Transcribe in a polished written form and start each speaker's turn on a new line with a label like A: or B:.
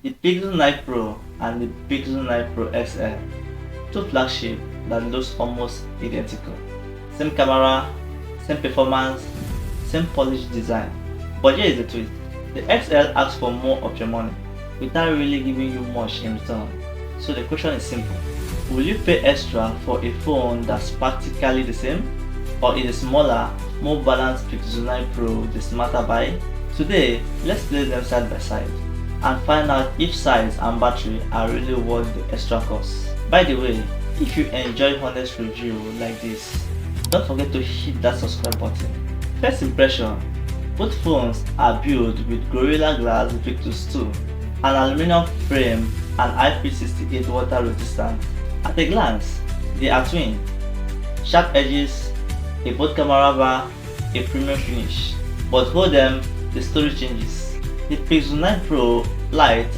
A: The Pixel 9 Pro and the Pixel 9 Pro XL, two flagships that looks almost identical. Same camera, same performance, same polished design. But here is the twist. The XL asks for more of your money without really giving you much in return. So the question is simple. Will you pay extra for a phone that's practically the same? Or is a smaller, more balanced Pixel 9 Pro the smarter buy? Today, let's place them side by side and find out if size and battery are really worth the extra cost. By the way, if you enjoy honest review like this, don't forget to hit that subscribe button. First impression, both phones are built with Gorilla Glass Victus 2, an aluminum frame and IP68 water resistant. At a glance, they are twin. Sharp edges, a both camera bar, a premium finish. But hold them, the story changes. The Pixel 9 Pro Lite